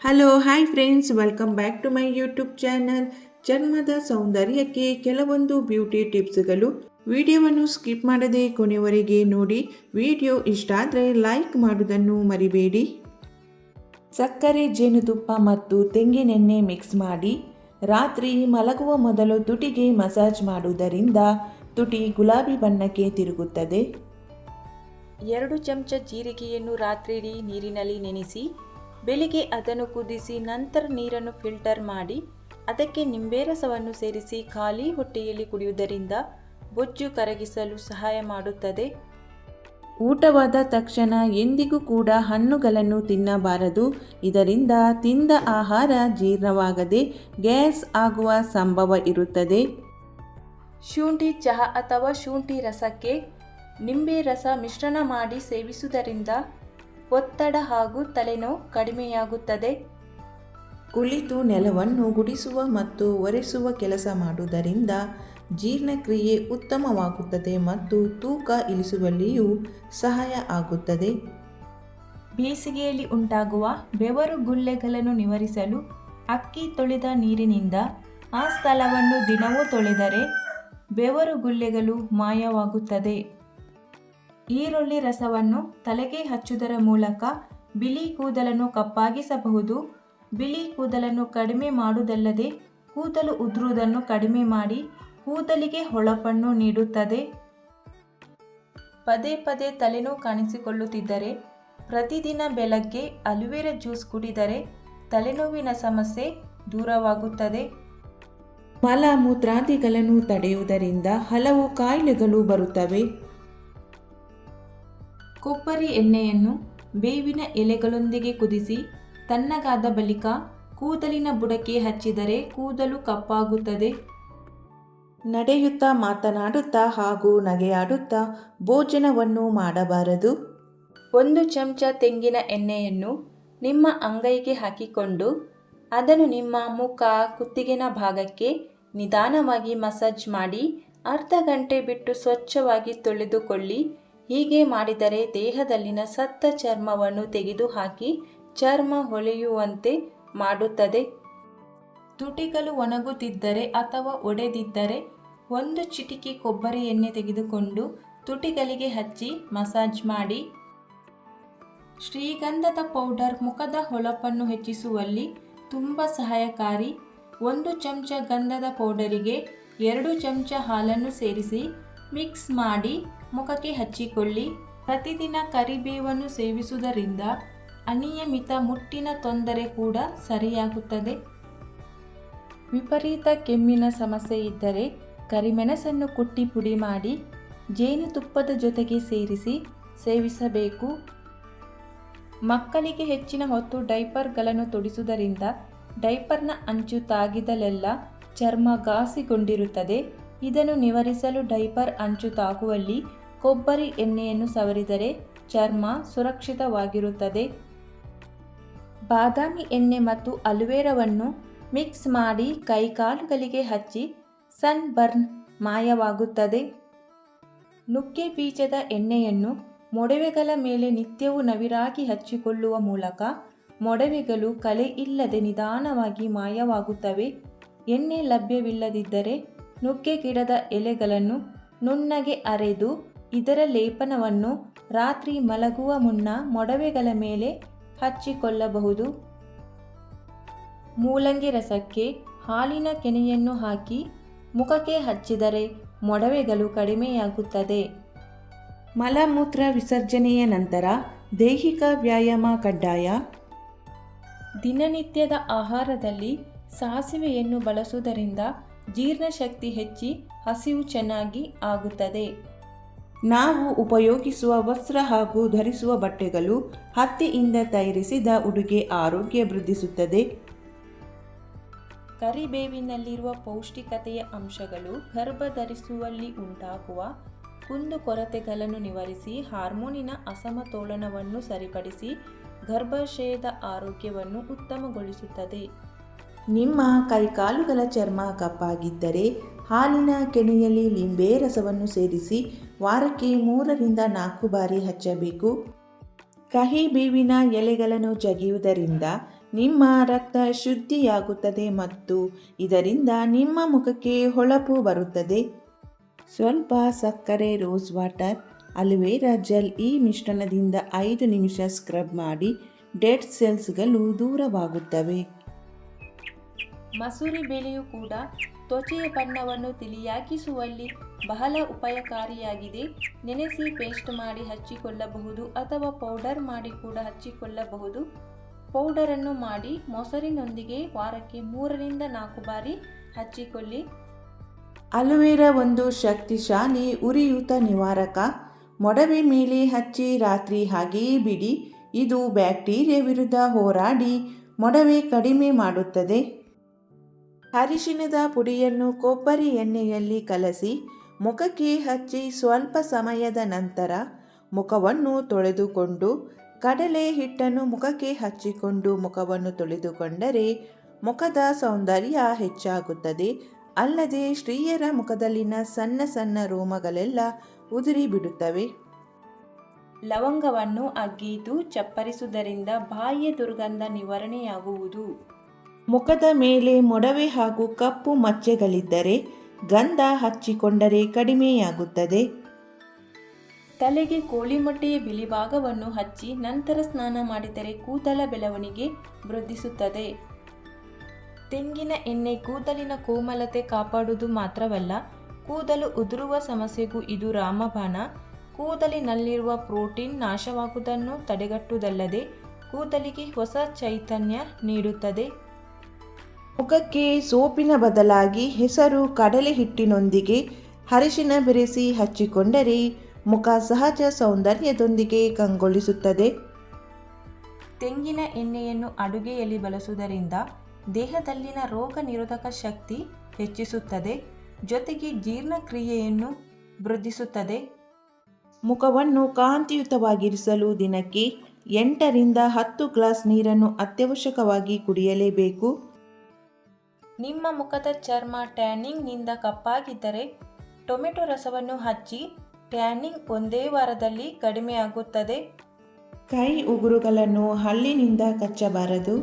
Hello hi friends, welcome back to my YouTube channel. ಚರ್ಮದ ಸೌಂದರ್ಯಕ್ಕೆ ಕೆಲವೊಂದು ಬ್ಯೂಟಿ ಟಿಪ್ಸ್ಗಳು. ವಿಡಿಯೋವನ್ನು ಸ್ಕಿಪ್ ಮಾಡದೆ ಕೊನೆಯವರೆಗೆ ನೋಡಿ. ವಿಡಿಯೋ ಇಷ್ಟ ಆದರೆ ಲೈಕ್ ಮಾಡೋದನ್ನು ಮರಿಬೇಡಿ. ಸಕ್ಕರೆ, ಜೇನುತುಪ್ಪ ಮತ್ತು ತೆಂಗಿನೆಣ್ಣೆ ಮಿಕ್ಸ್ ಮಾಡಿ ರಾತ್ರಿ ಮಲಗುವ ಮೊದಲು ತುಟಿಗೆ ಮಸಾಜ್ ಮಾಡುವುದರಿಂದ ತುಟಿ ಗುಲಾಬಿ ಬಣ್ಣಕ್ಕೆ ತಿರುಗುತ್ತದೆ. 2 ಚಮಚ ಜೀರಿಗೆಯನ್ನು ರಾತ್ರಿಯಿಡೀ ನೀರಿನಲ್ಲಿ ನೆನೆಸಿ ಬೆಳಿಗ್ಗೆ ಅದನ್ನು ಕುದಿಸಿ ನಂತರ ನೀರನ್ನು ಫಿಲ್ಟರ್ ಮಾಡಿ ಅದಕ್ಕೆ ನಿಂಬೆ ರಸವನ್ನು ಸೇರಿಸಿ ಖಾಲಿ ಹೊಟ್ಟೆಯಲ್ಲಿ ಕುಡಿಯುವುದರಿಂದ ಬೊಜ್ಜು ಕರಗಿಸಲು ಸಹಾಯ ಮಾಡುತ್ತದೆ. ಊಟವಾದ ತಕ್ಷಣ ಎಂದಿಗೂ ಕೂಡ ಹಣ್ಣುಗಳನ್ನು ತಿನ್ನಬಾರದು. ಇದರಿಂದ ತಿಂದ ಆಹಾರ ಜೀರ್ಣವಾಗದೆ ಗ್ಯಾಸ್ ಆಗುವ ಸಂಭವ ಇರುತ್ತದೆ. ಶುಂಠಿ ಚಹಾ ಅಥವಾ ಶುಂಠಿ ರಸಕ್ಕೆ ನಿಂಬೆ ರಸ ಮಿಶ್ರಣ ಮಾಡಿ ಸೇವಿಸುವುದರಿಂದ ಒತ್ತಡ ಹಾಗೂ ತಲೆನೋವು ಕಡಿಮೆಯಾಗುತ್ತದೆ. ಕುಳಿತು ನೆಲವನ್ನು ಗುಡಿಸುವ ಮತ್ತು ಒರೆಸುವ ಕೆಲಸ ಮಾಡುವುದರಿಂದ ಜೀರ್ಣಕ್ರಿಯೆ ಉತ್ತಮವಾಗುತ್ತದೆ ಮತ್ತು ತೂಕ ಇಳಿಸುವಲ್ಲಿಯೂ ಸಹಾಯ ಆಗುತ್ತದೆ. ಬೇಸಿಗೆಯಲ್ಲಿ ಉಂಟಾಗುವ ಬೆವರು ಗುಳ್ಳೆಗಳನ್ನು ನಿವಾರಿಸಲು ಅಕ್ಕಿ ತೊಳೆದ ನೀರಿನಿಂದ ಆ ಸ್ಥಳವನ್ನು ದಿನವೂ ತೊಳೆದರೆ ಬೆವರು ಗುಳ್ಳೆಗಳು ಮಾಯವಾಗುತ್ತದೆ. ಈರುಳ್ಳಿ ರಸವನ್ನು ತಲೆಗೆ ಹಚ್ಚುವುದರ ಮೂಲಕ ಬಿಳಿ ಕೂದಲನ್ನು ಕಪ್ಪಾಗಿಸಬಹುದು. ಬಿಳಿ ಕೂದಲನ್ನು ಕಡಿಮೆ ಮಾಡುವುದಲ್ಲದೆ ಕೂದಲು ಉದುರುವುದನ್ನು ಕಡಿಮೆ ಮಾಡಿ ಕೂದಲಿಗೆ ಹೊಳಪನ್ನು ನೀಡುತ್ತದೆ. ಪದೇ ಪದೇ ತಲೆನೋವು ಕಾಣಿಸಿಕೊಳ್ಳುತ್ತಿದ್ದರೆ ಪ್ರತಿದಿನ ಬೆಳಗ್ಗೆ ಅಲೋವೆರಾ ಜ್ಯೂಸ್ ಕುಡಿದರೆ ತಲೆನೋವಿನ ಸಮಸ್ಯೆ ದೂರವಾಗುತ್ತದೆ. ಮಲಮೂತ್ರಾದಿಗಳನ್ನು ತಡೆಯುವುದರಿಂದ ಹಲವು ಕಾಯಿಲೆಗಳು ಬರುತ್ತವೆ. ಕೊಬ್ಬರಿ ಎಣ್ಣೆಯನ್ನು ಬೇವಿನ ಎಲೆಗಳೊಂದಿಗೆ ಕುದಿಸಿ ತಣ್ಣಗಾದ ಬಳಿಕ ಕೂದಲಿನ ಬುಡಕ್ಕೆ ಹಚ್ಚಿದರೆ ಕೂದಲು ಕಪ್ಪಾಗುತ್ತದೆ. ನಡೆಯುತ್ತಾ, ಮಾತನಾಡುತ್ತಾ ಹಾಗೂ ನಗೆಯಾಡುತ್ತಾ ಭೋಜನವನ್ನು ಮಾಡಬಾರದು. 1 ಚಮಚ ತೆಂಗಿನ ಎಣ್ಣೆಯನ್ನು ನಿಮ್ಮ ಅಂಗೈಗೆ ಹಾಕಿಕೊಂಡು ಅದನ್ನು ನಿಮ್ಮ ಮುಖ, ಕುತ್ತಿಗೆನ ಭಾಗಕ್ಕೆ ನಿಧಾನವಾಗಿ ಮಸಾಜ್ ಮಾಡಿ ಅರ್ಧ ಗಂಟೆ ಬಿಟ್ಟು ಸ್ವಚ್ಛವಾಗಿ ತೊಳೆದುಕೊಳ್ಳಿ. ಹೀಗೆ ಮಾಡಿದರೆ ದೇಹದಲ್ಲಿನ ಸತ್ತ ಚರ್ಮವನ್ನು ತೆಗೆದುಹಾಕಿ ಚರ್ಮ ಹೊಳೆಯುವಂತೆ ಮಾಡುತ್ತದೆ. ತುಟಿಗಳು ಒಣಗುತ್ತಿದ್ದರೆ ಅಥವಾ ಒಡೆದಿದ್ದರೆ 1 ಚಿಟಿಕೆ ಕೊಬ್ಬರಿ ಎಣ್ಣೆ ತೆಗೆದುಕೊಂಡು ತುಟಿಗಳಿಗೆ ಹಚ್ಚಿ ಮಸಾಜ್ ಮಾಡಿ. ಶ್ರೀಗಂಧದ ಪೌಡರ್ ಮುಖದ ಹೊಳಪನ್ನು ಹೆಚ್ಚಿಸುವಲ್ಲಿ ತುಂಬ ಸಹಾಯಕಾರಿ. 1 ಚಮಚ ಗಂಧದ ಪೌಡರಿಗೆ 2 ಚಮಚ ಹಾಲನ್ನು ಸೇರಿಸಿ ಮಿಕ್ಸ್ ಮಾಡಿ ಮುಖಕ್ಕೆ ಹಚ್ಚಿಕೊಳ್ಳಿ. ಪ್ರತಿದಿನ ಕರಿಬೇವನ್ನು ಸೇವಿಸುವುದರಿಂದ ಅನಿಯಮಿತ ಮುಟ್ಟಿನ ತೊಂದರೆ ಕೂಡ ಸರಿಯಾಗುತ್ತದೆ. ವಿಪರೀತ ಕೆಮ್ಮಿನ ಸಮಸ್ಯೆ ಇದ್ದರೆ ಕರಿಮೆಣಸನ್ನು ಕುಟ್ಟಿ ಪುಡಿ ಮಾಡಿ ಜೇನುತುಪ್ಪದ ಜೊತೆಗೆ ಸೇರಿಸಿ ಸೇವಿಸಬೇಕು. ಮಕ್ಕಳಿಗೆ ಹೆಚ್ಚಿನ ಹೊತ್ತು ಡೈಪರ್ಗಳನ್ನು ತೊಡಿಸುವುದರಿಂದ ಡೈಪರ್ನ ಅಂಚು ತಾಗಿದಲೆಲ್ಲ ಚರ್ಮ ಘಾಸಿಗೊಂಡಿರುತ್ತದೆ. ಇದನ್ನು ನಿವಾರಿಸಲು ಡೈಪರ್ ಅಂಚು ತಾಗುವಲ್ಲಿ ಕೊಬ್ಬರಿ ಎಣ್ಣೆಯನ್ನು ಸವರಿದರೆ ಚರ್ಮ ಸುರಕ್ಷಿತವಾಗಿರುತ್ತದೆ. ಬಾದಾಮಿ ಎಣ್ಣೆ ಮತ್ತು ಅಲೋವೆರಾವನ್ನು ಮಿಕ್ಸ್ ಮಾಡಿ ಕೈಕಾಲುಗಳಿಗೆ ಹಚ್ಚಿ ಸನ್ ಬರ್ನ್ ಮಾಯವಾಗುತ್ತದೆ. ನುಗ್ಗೆ ಬೀಜದ ಎಣ್ಣೆಯನ್ನು ಮೊಡವೆಗಳ ಮೇಲೆ ನಿತ್ಯವೂ ನವಿರಾಗಿ ಹಚ್ಚಿಕೊಳ್ಳುವ ಮೂಲಕ ಮೊಡವೆಗಳು ಕಲೆ ಇಲ್ಲದೆ ನಿಧಾನವಾಗಿ ಮಾಯವಾಗುತ್ತವೆ. ಎಣ್ಣೆ ಲಭ್ಯವಿಲ್ಲದಿದ್ದರೆ ನುಗ್ಗೆ ಗಿಡದ ಎಲೆಗಳನ್ನು ನುಣ್ಣಗೆ ಅರೆದು ಇದರ ಲೇಪನವನ್ನು ರಾತ್ರಿ ಮಲಗುವ ಮುನ್ನ ಮೊಡವೆಗಳ ಮೇಲೆ ಹಚ್ಚಿಕೊಳ್ಳಬಹುದು. ಮೂಲಂಗಿ ರಸಕ್ಕೆ ಹಾಲಿನ ಕೆನೆಯನ್ನು ಹಾಕಿ ಮುಖಕ್ಕೆ ಹಚ್ಚಿದರೆ ಮೊಡವೆಗಳು ಕಡಿಮೆಯಾಗುತ್ತದೆ. ಮಲಮೂತ್ರ ವಿಸರ್ಜನೆಯ ನಂತರ ದೈಹಿಕ ವ್ಯಾಯಾಮ ಕಡ್ಡಾಯ. ದಿನನಿತ್ಯದ ಆಹಾರದಲ್ಲಿ ಸಾಸಿವೆಯನ್ನು ಬಳಸುವುದರಿಂದ ಜೀರ್ಣಶಕ್ತಿ ಹೆಚ್ಚಿ ಹಸಿವು ಚೆನ್ನಾಗಿ ಆಗುತ್ತದೆ. ನಾವು ಉಪಯೋಗಿಸುವ ವಸ್ತ್ರ ಹಾಗೂ ಧರಿಸುವ ಬಟ್ಟೆಗಳು ಹತ್ತಿಯಿಂದ ತಯಾರಿಸಿದ ಉಡುಗೆ ಆರೋಗ್ಯ ವೃದ್ಧಿಸುತ್ತದೆ. ಕರಿಬೇವಿನಲ್ಲಿರುವ ಪೌಷ್ಟಿಕತೆಯ ಅಂಶಗಳು ಗರ್ಭಧರಿಸುವಲ್ಲಿ ಉಂಟಾಗುವ ಕುಂದುಕೊರತೆಗಳನ್ನು ನಿವಾರಿಸಿ ಹಾರ್ಮೋನಿನ ಅಸಮತೋಲನವನ್ನು ಸರಿಪಡಿಸಿ ಗರ್ಭಾಶಯದ ಆರೋಗ್ಯವನ್ನು ಉತ್ತಮಗೊಳಿಸುತ್ತದೆ. ನಿಮ್ಮ ಕೈಕಾಲುಗಳ ಚರ್ಮ ಕಪ್ಪಾಗಿದ್ದರೆ ಹಾಲಿನ ಕೆನೆಯಲ್ಲಿ ಲಿಂಬೆ ರಸವನ್ನು ಸೇರಿಸಿ ವಾರಕ್ಕೆ 3 ರಿಂದ 4 ಬಾರಿ ಹಚ್ಚಬೇಕು. ಕಹಿ ಬೇವಿನ ಎಲೆಗಳನ್ನು ಜಗಿಯುವುದರಿಂದ ನಿಮ್ಮ ರಕ್ತ ಶುದ್ಧಿಯಾಗುತ್ತದೆ ಮತ್ತು ಇದರಿಂದ ನಿಮ್ಮ ಮುಖಕ್ಕೆ ಹೊಳಪು ಬರುತ್ತದೆ. ಸ್ವಲ್ಪ ಸಕ್ಕರೆ, ರೋಸ್ ವಾಟರ್, ಅಲೋವೆರಾ ಜೆಲ್ ಈ ಮಿಶ್ರಣದಿಂದ 5 ನಿಮಿಷ ಸ್ಕ್ರಬ್ ಮಾಡಿ ಡೆಡ್ ಸೆಲ್ಸ್ಗಳು ದೂರವಾಗುತ್ತವೆ. ಮಸೂರಿ ಬೇಳೆಯು ಕೂಡ ತ್ವಚೆಯ ಬಣ್ಣವನ್ನು ತಿಳಿಯಾಗಿಸುವಲ್ಲಿ ಬಹಳ ಉಪಾಯಕಾರಿಯಾಗಿದೆ. ನೆನೆಸಿ ಪೇಸ್ಟ್ ಮಾಡಿ ಹಚ್ಚಿಕೊಳ್ಳಬಹುದು ಅಥವಾ ಪೌಡರ್ ಮಾಡಿ ಕೂಡ ಹಚ್ಚಿಕೊಳ್ಳಬಹುದು. ಪೌಡರನ್ನು ಮಾಡಿ ಮೊಸರಿನೊಂದಿಗೆ ವಾರಕ್ಕೆ 3 ರಿಂದ 4 ಬಾರಿ ಹಚ್ಚಿಕೊಳ್ಳಿ. ಅಲೋವೆರಾ ಒಂದು ಶಕ್ತಿಶಾಲಿ ಉರಿಯೂತ ನಿವಾರಕ. ಮೊಡವೆ ಮೇಲೆ ಹಚ್ಚಿ ರಾತ್ರಿ ಹಾಗೆಯೇ ಬಿಡಿ. ಇದು ಬ್ಯಾಕ್ಟೀರಿಯಾ ವಿರುದ್ಧ ಹೋರಾಡಿ ಮೊಡವೆ ಕಡಿಮೆ ಮಾಡುತ್ತದೆ. ಅರಿಶಿಣದ ಪುಡಿಯನ್ನು ಕೊಬ್ಬರಿ ಎಣ್ಣೆಯಲ್ಲಿ ಕಲಸಿ ಮುಖಕ್ಕೆ ಹಚ್ಚಿ ಸ್ವಲ್ಪ ಸಮಯದ ನಂತರ ಮುಖವನ್ನು ತೊಳೆದುಕೊಂಡು ಕಡಲೆ ಹಿಟ್ಟನ್ನು ಮುಖಕ್ಕೆ ಹಚ್ಚಿಕೊಂಡು ಮುಖವನ್ನು ತೊಳೆದುಕೊಂಡರೆ ಮುಖದ ಸೌಂದರ್ಯ ಹೆಚ್ಚಾಗುತ್ತದೆ. ಅಲ್ಲದೆ ಸ್ತ್ರೀಯರ ಮುಖದಲ್ಲಿನ ಸಣ್ಣ ಸಣ್ಣ ರೋಮಗಳೆಲ್ಲ ಉದುರಿ ಬಿಡುತ್ತವೆ. ಲವಂಗವನ್ನು ಅಗೆದು ಚಪ್ಪರಿಸುವುದರಿಂದ ಬಾಯಿಯ ದುರ್ಗಂಧ ನಿವಾರಣೆಯಾಗುವುದು. ಮುಖದ ಮೇಲೆ ಮೊಡವೆ ಹಾಗೂ ಕಪ್ಪು ಮಚ್ಚೆಗಳಿದ್ದರೆ ಗಂಧ ಹಚ್ಚಿಕೊಂಡರೆ ಕಡಿಮೆಯಾಗುತ್ತದೆ. ತಲೆಗೆ ಕೋಳಿ ಮೊಟ್ಟೆಯ ಬಿಳಿ ಭಾಗವನ್ನು ಹಚ್ಚಿ ನಂತರ ಸ್ನಾನ ಮಾಡಿದರೆ ಕೂದಲ ಬೆಳವಣಿಗೆ ವೃದ್ಧಿಸುತ್ತದೆ. ತೆಂಗಿನ ಎಣ್ಣೆ ಕೂದಲಿನ ಕೋಮಲತೆ ಕಾಪಾಡುವುದು ಮಾತ್ರವಲ್ಲ, ಕೂದಲು ಉದುರುವ ಸಮಸ್ಯೆಗೂ ಇದು ರಾಮಬಾಣ. ಕೂದಲಿನಲ್ಲಿರುವ ಪ್ರೋಟೀನ್ ನಾಶವಾಗುವುದನ್ನು ತಡೆಗಟ್ಟುವುದಲ್ಲದೆ ಕೂದಲಿಗೆ ಹೊಸ ಚೈತನ್ಯ ನೀಡುತ್ತದೆ. ಮುಖಕ್ಕೆ ಸೋಪಿನ ಬದಲಾಗಿ ಹೆಸರು ಕಡಲೆ ಹಿಟ್ಟಿನೊಂದಿಗೆ ಅರಿಶಿನ ಬೆರೆಸಿ ಹಚ್ಚಿಕೊಂಡರೆ ಮುಖ ಸಹಜ ಸೌಂದರ್ಯದೊಂದಿಗೆ ಕಂಗೊಳಿಸುತ್ತದೆ. ತೆಂಗಿನ ಎಣ್ಣೆಯನ್ನು ಅಡುಗೆಯಲ್ಲಿ ಬಳಸುವುದರಿಂದ ದೇಹದಲ್ಲಿನ ರೋಗ ನಿರೋಧಕ ಶಕ್ತಿ ಹೆಚ್ಚಿಸುತ್ತದೆ, ಜೊತೆಗೆ ಜೀರ್ಣಕ್ರಿಯೆಯನ್ನು ವೃದ್ಧಿಸುತ್ತದೆ. ಮುಖವನ್ನು ಕಾಂತಿಯುತವಾಗಿರಿಸಲು ದಿನಕ್ಕೆ 8 ರಿಂದ 10 ಗ್ಲಾಸ್ ನೀರನ್ನು ಅತ್ಯವಶ್ಯಕವಾಗಿ ಕುಡಿಯಲೇಬೇಕು. ನಿಮ್ಮ ಮುಖದ ಚರ್ಮ ಟ್ಯಾನಿಂಗ್ನಿಂದ ಕಪ್ಪಾಗಿದ್ದರೆ ಟೊಮೆಟೊ ರಸವನ್ನು ಹಚ್ಚಿ ಟ್ಯಾನಿಂಗ್ ಒಂದೇ ವಾರದಲ್ಲಿ ಕಡಿಮೆಯಾಗುತ್ತದೆ. ಕೈ ಉಗುರುಗಳನ್ನು ಹಲ್ಲಿನಿಂದ ಕಚ್ಚಬಾರದು.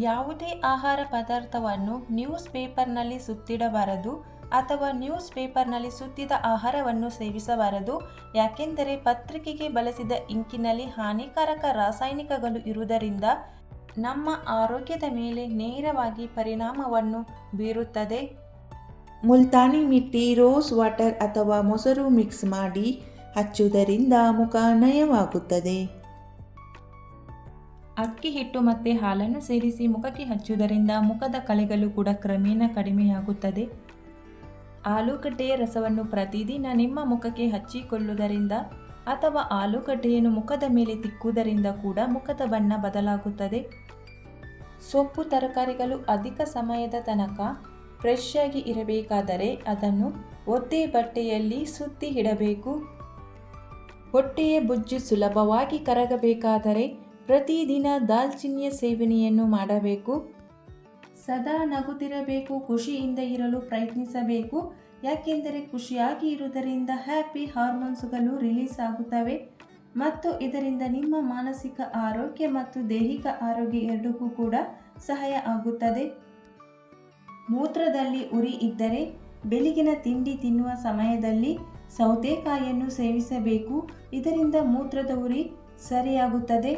ಯಾವುದೇ ಆಹಾರ ಪದಾರ್ಥವನ್ನು ನ್ಯೂಸ್ ಪೇಪರ್ನಲ್ಲಿ ಸುತ್ತಿಡಬಾರದು ಅಥವಾ ನ್ಯೂಸ್ ಪೇಪರ್ನಲ್ಲಿ ಸುತ್ತಿದ ಆಹಾರವನ್ನು ಸೇವಿಸಬಾರದು. ಯಾಕೆಂದರೆ ಪತ್ರಿಕೆಗೆ ಬಳಸಿದ ಇಂಕಿನಲ್ಲಿ ಹಾನಿಕಾರಕ ರಾಸಾಯನಿಕಗಳು ಇರುವುದರಿಂದ ನಮ್ಮ ಆರೋಗ್ಯದ ಮೇಲೆ ನೇರವಾಗಿ ಪರಿಣಾಮವನ್ನು ಬೀರುತ್ತದೆ. ಮುಲ್ತಾನಿ ಮಿಟ್ಟಿ, ರೋಸ್ ವಾಟರ್ ಅಥವಾ ಮೊಸರು ಮಿಕ್ಸ್ ಮಾಡಿ ಹಚ್ಚುವುದರಿಂದ ಮುಖ ನಯವಾಗುತ್ತದೆ. ಅಕ್ಕಿ ಹಿಟ್ಟು ಮತ್ತು ಹಾಲನ್ನು ಸೇರಿಸಿ ಮುಖಕ್ಕೆ ಹಚ್ಚುವುದರಿಂದ ಮುಖದ ಕಲೆಗಳು ಕೂಡ ಕ್ರಮೇಣ ಕಡಿಮೆಯಾಗುತ್ತದೆ. ಆಲೂಗಡ್ಡೆಯ ರಸವನ್ನು ಪ್ರತಿದಿನ ನಿಮ್ಮ ಮುಖಕ್ಕೆ ಹಚ್ಚಿಕೊಳ್ಳುವುದರಿಂದ ಅಥವಾ ಆಲೂಗಡ್ಡೆಯನ್ನು ಮುಖದ ಮೇಲೆ ತಿಕ್ಕುವುದರಿಂದ ಕೂಡ ಮುಖದ ಬಣ್ಣ ಬದಲಾಗುತ್ತದೆ. ಸೊಪ್ಪು ತರಕಾರಿಗಳು ಅಧಿಕ ಸಮಯದ ತನಕ ಫ್ರೆಶ್ ಆಗಿ ಇರಬೇಕಾದರೆ ಅದನ್ನು ಒದ್ದೆ ಬಟ್ಟೆಯಲ್ಲಿ ಸುತ್ತಿ ಇಡಬೇಕು. ಹೊಟ್ಟೆಯ ಬೊಜ್ಜು ಸುಲಭವಾಗಿ ಕರಗಬೇಕಾದರೆ ಪ್ರತಿದಿನ ದಾಲ್ಚಿನ್ನಿಯ ಸೇವನೆಯನ್ನು ಮಾಡಬೇಕು. ಸದಾ ನಗುತ್ತಿರಬೇಕು, ಖುಷಿಯಿಂದ ಇರಲು ಪ್ರಯತ್ನಿಸಬೇಕು. ಯಾಕೆಂದರೆ ಖುಷಿಯಾಗಿ ಇರುವುದರಿಂದ ಹ್ಯಾಪಿ ಹಾರ್ಮೋನ್ಸ್ಗಳು ರಿಲೀಸ್ ಆಗುತ್ತವೆ ಮತ್ತು ಇದರಿಂದ ನಿಮ್ಮ ಮಾನಸಿಕ ಆರೋಗ್ಯ ಮತ್ತು ದೈಹಿಕ ಆರೋಗ್ಯ ಎರಡಕ್ಕೂ ಕೂಡ ಸಹಾಯ ಆಗುತ್ತದೆ. ಮೂತ್ರದಲ್ಲಿ ಉರಿ ಇದ್ದರೆ ಬೆಳಗಿನ ತಿಂಡಿ ತಿನ್ನುವ ಸಮಯದಲ್ಲಿ ಸೌತೆಕಾಯಿಯನ್ನು ಸೇವಿಸಬೇಕು. ಇದರಿಂದ ಮೂತ್ರದ ಉರಿ ಸರಿಯಾಗುತ್ತದೆ.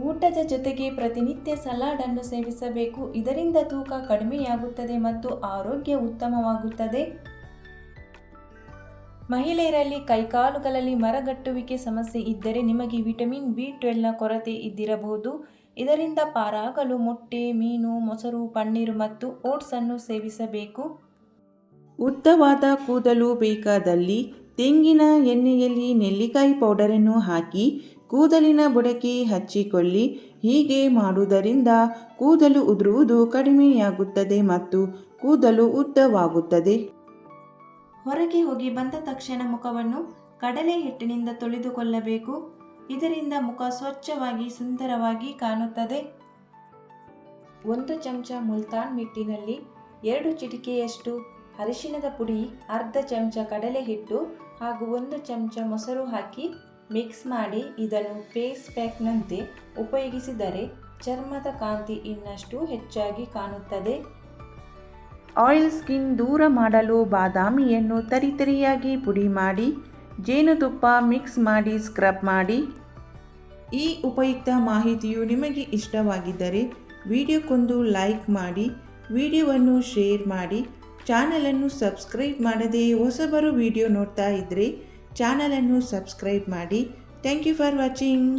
ಊಟದ ಜೊತೆಗೆ ಪ್ರತಿನಿತ್ಯ ಸಲಾಡ್ ಅನ್ನು ಸೇವಿಸಬೇಕು. ಇದರಿಂದ ತೂಕ ಕಡಿಮೆಯಾಗುತ್ತದೆ ಮತ್ತು ಆರೋಗ್ಯ ಉತ್ತಮವಾಗುತ್ತದೆ. ಮಹಿಳೆಯರಲ್ಲಿ ಕೈಕಾಲುಗಳಲ್ಲಿ ಮರಗಟ್ಟುವಿಕೆ ಸಮಸ್ಯೆ ಇದ್ದರೆ ನಿಮಗೆ ವಿಟಮಿನ್ B12ನ ಕೊರತೆ ಇದ್ದಿರಬಹುದು. ಇದರಿಂದ ಪಾರಾಗಲು ಮೊಟ್ಟೆ, ಮೀನು, ಮೊಸರು, ಪನ್ನೀರು ಮತ್ತು ಓಟ್ಸ್ ಅನ್ನು ಸೇವಿಸಬೇಕು. ಉದ್ದವಾದ ಕೂದಲು ಬೇಕಾದಲ್ಲಿ ತೆಂಗಿನ ಎಣ್ಣೆಯಲ್ಲಿ ನೆಲ್ಲಿಕಾಯಿ ಪೌಡರನ್ನು ಹಾಕಿ ಕೂದಲಿನ ಬುಡಕ್ಕೆ ಹಚ್ಚಿಕೊಳ್ಳಿ. ಹೀಗೆ ಮಾಡುವುದರಿಂದ ಕೂದಲು ಉದುರುವುದು ಕಡಿಮೆಯಾಗುತ್ತದೆ ಮತ್ತು ಕೂದಲು ಉದ್ದವಾಗುತ್ತದೆ. ಹೊರಗೆ ಹೋಗಿ ಬಂದ ತಕ್ಷಣ ಮುಖವನ್ನು ಕಡಲೆ ಹಿಟ್ಟಿನಿಂದ ತೊಳೆದುಕೊಳ್ಳಬೇಕು. ಇದರಿಂದ ಮುಖ ಸ್ವಚ್ಛವಾಗಿ ಸುಂದರವಾಗಿ ಕಾಣುತ್ತದೆ. 1 ಚಮಚ ಮುಲ್ತಾನ್ ಮಿಟ್ಟಿನಲ್ಲಿ 2 ಚಿಟಿಕೆಯಷ್ಟು ಅರಿಶಿಣದ ಪುಡಿ, ಅರ್ಧ ಚಮಚ ಕಡಲೆ ಹಿಟ್ಟು ಹಾಗೂ 1 ಚಮಚ ಮೊಸರು ಹಾಕಿ ಮಿಕ್ಸ್ ಮಾಡಿ ಇದನ್ನು ಫೇಸ್ ಪ್ಯಾಕ್ನಂತೆ ಉಪಯೋಗಿಸಿದರೆ ಚರ್ಮದ ಕಾಂತಿ ಇನ್ನಷ್ಟು ಹೆಚ್ಚಾಗಿ ಕಾಣುತ್ತದೆ. ಆಯಿಲ್ ಸ್ಕಿನ್ ದೂರ ಮಾಡಲು ಬಾದಾಮಿಯನ್ನು ತರಿತರಿಯಾಗಿ ಪುಡಿ ಮಾಡಿ ಜೇನುತುಪ್ಪ ಮಿಕ್ಸ್ ಮಾಡಿ ಸ್ಕ್ರಬ್ ಮಾಡಿ. ಈ ಉಪಯುಕ್ತ ಮಾಹಿತಿಯು ನಿಮಗೆ ಇಷ್ಟವಾಗಿದ್ದರೆ ವಿಡಿಯೋಕ್ಕೊಂದು ಲೈಕ್ ಮಾಡಿ, ವಿಡಿಯೋವನ್ನು ಶೇರ್ ಮಾಡಿ, ಚಾನಲನ್ನು ಸಬ್ಸ್ಕ್ರೈಬ್ ಮಾಡದೆ ಹೊಸಬರು ವಿಡಿಯೋ ನೋಡ್ತಾ ಇದ್ದರೆ ಚಾನಲನ್ನು ಸಬ್ಸ್ಕ್ರೈಬ್ ಮಾಡಿ. Thank you for watching.